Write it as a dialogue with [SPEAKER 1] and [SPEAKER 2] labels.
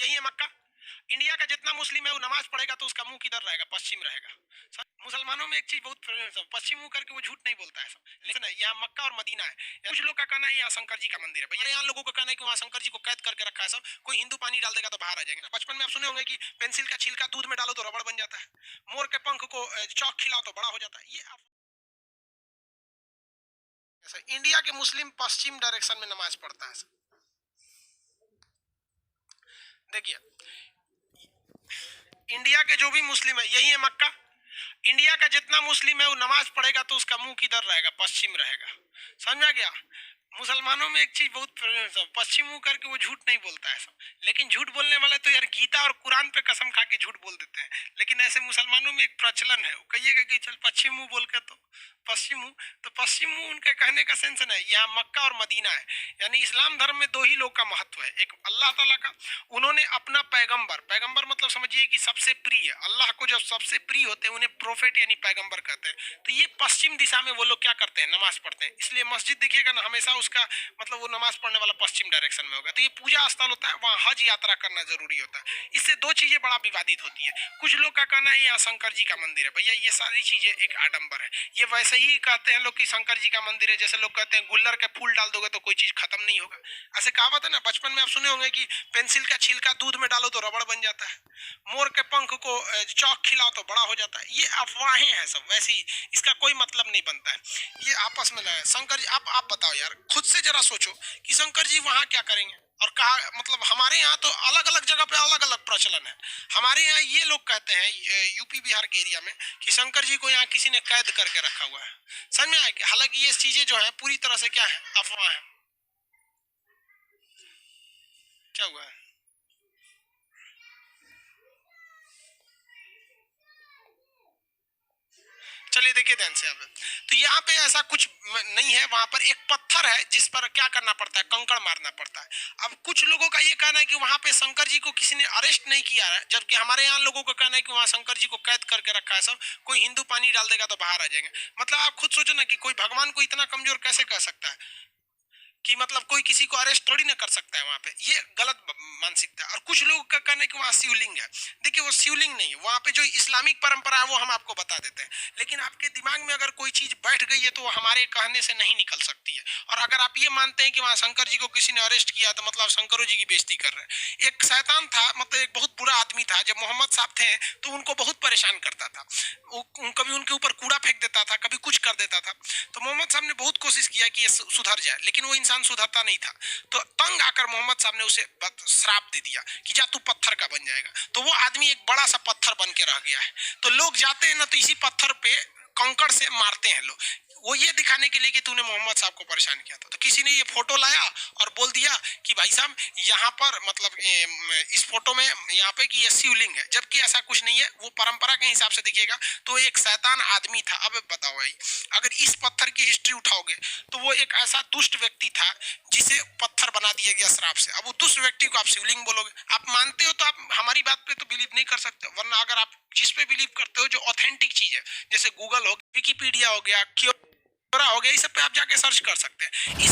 [SPEAKER 1] यही है मक्का। इंडिया का जितना मुस्लिम है वो नमाज पढ़ेगा तो उसका मुंह किधर रहेगा? पश्चिम रहेगा। मुसलमानों में एक चीज बहुत पश्चिम मुंह करके वो झूठ नहीं बोलता है सब, लेकिन यहाँ मक्का और मदीना है। कुछ लोग का कहना है यहाँ शंकर जी का मंदिर है भैया, यहाँ लोगों का कहना है कि वहाँ शंकर जी को कैद करके रखा है सब, कोई हिंदू पानी डाल देगा तो बाहर आ जाएंगे। बचपन में आप सुने होंगे कि पेंसिल का छिलका दूध में डालो तो रबड़ बन जाता है, मोर के पंख को चौक खिलाओ तो बड़ा हो जाता है। ये इंडिया के मुस्लिम पश्चिम डायरेक्शन में नमाज पढ़ता है। देखिए इंडिया के जो भी मुस्लिम है, यही है मक्का। इंडिया का जितना मुस्लिम है वो नमाज पढ़ेगा तो उसका मुंह किधर रहेगा? पश्चिम रहेगा। समझा गया? मुसलमानों में एक चीज बहुत पश्चिम मुंह करके वो झूठ नहीं बोलता है सब, लेकिन झूठ बोलने वाले तो यार गीता और कुरान पे कसम खा के झूठ बोल देते हैं। लेकिन ऐसे मुसलमानों में एक प्रचलन है, वो कहिएगा कि चल पश्चिम मुंह बोल के तो पश्चिम मुंह, तो पश्चिम मुंह उनके कहने का सेंस नहीं। यहाँ मक्का और मदीना है, यानी इस्लाम धर्म में दो ही लोग का महत्व है, एक अल्लाह ताला का, उन्होंने अपना पैगंबर, पैगंबर मतलब समझिए कि सबसे प्रिय, अल्लाह को जब सबसे प्रिय होते हैं उन्हें प्रोफेट यानी पैगंबर कहते हैं। तो ये पश्चिम दिशा में वो लोग क्या करते हैं? नमाज पढ़ते हैं। इसलिए मस्जिद देखिएगा ना, हमेशा उसका मतलब वो नमाज पढ़ने वाला पश्चिम डायरेक्शन में होगा। तो ये पूजा स्थल होता है, वहाँ हज यात्रा करना जरूरी होता है। इससे दो चीजें बड़ा विवादित होती है। कुछ लोग का कहना है यहाँ शंकर जी का मंदिर है भैया, ये सारी चीजें एक आडंबर है। ये वैसे ही कहते हैं लोग कि शंकर जी का मंदिर है, जैसे लोग कहते हैं गुल्लर के फूल डाल दोगे तो कोई चीज खत्म नहीं होगा। ऐसे कहावत है ना, बचपन में आप सुने होंगे कि पेंसिल का छिलका दूध में डालो तो रबड़ बन जाता है, मोर के पंख को चौक खिलाओ तो बड़ा हो जाता है। ये अफवाहें हैं सब, वैसी इसका कोई मतलब नहीं बनता है, ये आपस में है। शंकर जी आप बताओ यार, खुद से जरा सोचो कि शंकर जी वहां क्या करेंगे। और कहा मतलब हमारे यहाँ तो अलग अलग जगह पे अलग अलग प्रचलन है। हमारे यहाँ ये लोग कहते हैं यूपी बिहार के एरिया में कि शंकर जी को यहाँ किसी ने कैद करके रखा हुआ है। समझ में आया? हालांकि ये चीजें जो है पूरी तरह से क्या है? अफवाह है। क्या हुआ है? चलिए देखिए ध्यान से यहाँ, तो यहाँ पे ऐसा कुछ नहीं है। वहां पर एक पत्थर है जिस पर क्या करना पड़ता है? कंकड़ मारना पड़ता है। अब कुछ लोगों का ये कहना है कि वहां पे शंकर जी को किसी ने अरेस्ट नहीं किया है, जबकि हमारे यहाँ लोगों का कहना है कि वहां शंकर जी को कैद करके रखा है सब, कोई हिंदू पानी डाल देगा तो बाहर आ जाएंगे। मतलब आप खुद सोचो ना कि कोई भगवान को इतना कमजोर कैसे कह सकता है कि मतलब कोई किसी को अरेस्ट थोड़ी ना कर सकता है वहां पे। ये गलत मानसिकता। और कुछ लोगों का कहना है कि वहाँ शिवलिंग है। देखिए वो शिवलिंग नहीं है, वहां पे जो इस्लामिक परंपरा है वो हम आपको बता देते हैं। लेकिन आपके दिमाग में अगर कोई चीज बैठ गई है तो वो हमारे कहने से नहीं निकल सकती है। और अगर आप ये मानते हैं कि वहां शंकर जी को किसी ने अरेस्ट किया तो मतलब शंकरों जी की बेइज्जती कर रहे हैं। एक शैतान था, मतलब एक बहुत बुरा आदमी था, जब मोहम्मद साहब थे तो उनको बहुत परेशान करता था। कभी उनके ऊपर कूड़ा फेंक देता था, कभी कुछ कर देता था। तो मोहम्मद साहब ने बहुत कोशिश किया कि ये सुधर जाए, लेकिन वो इंसान सुधरता नहीं था। तो तंग आकर मोहम्मद साहब ने उसे श्राप दे दिया कि जा तू पत्थर का बन जाएगा। तो वो आदमी एक बड़ा सा पत्थर बन के रह गया है। तो लोग जाते हैं ना तो इसी पत्थर पे कंकड़ से मारते हैं लोग, वो ये दिखाने के लिए कि तूने मोहम्मद साहब को परेशान किया था। तो किसी ने ये फोटो लाया और बोल दिया कि भाई साहब यहाँ पर मतलब इस फोटो में यहाँ पे कि ये शिवलिंग है, जबकि ऐसा कुछ नहीं है। वो परंपरा के हिसाब से देखिएगा तो एक शैतान आदमी था। अब बताओ भाई, अगर इस पत्थर की हिस्ट्री उठाओगे तो वो एक ऐसा दुष्ट व्यक्ति था जिसे पत्थर बना दिया गया श्राप से। अब वो दुष्ट व्यक्ति को आप शिवलिंग बोलोगे? आप मानते हो तो आप हमारी बात पे तो बिलीव नहीं कर सकते, वरना अगर आप जिस पे बिलीव करते हो जो ऑथेंटिक चीज है, जैसे गूगल हो, विकिपीडिया हो गया, क्योरा हो गया, इस सब पे आप जाके सर्च कर सकते हैं। इस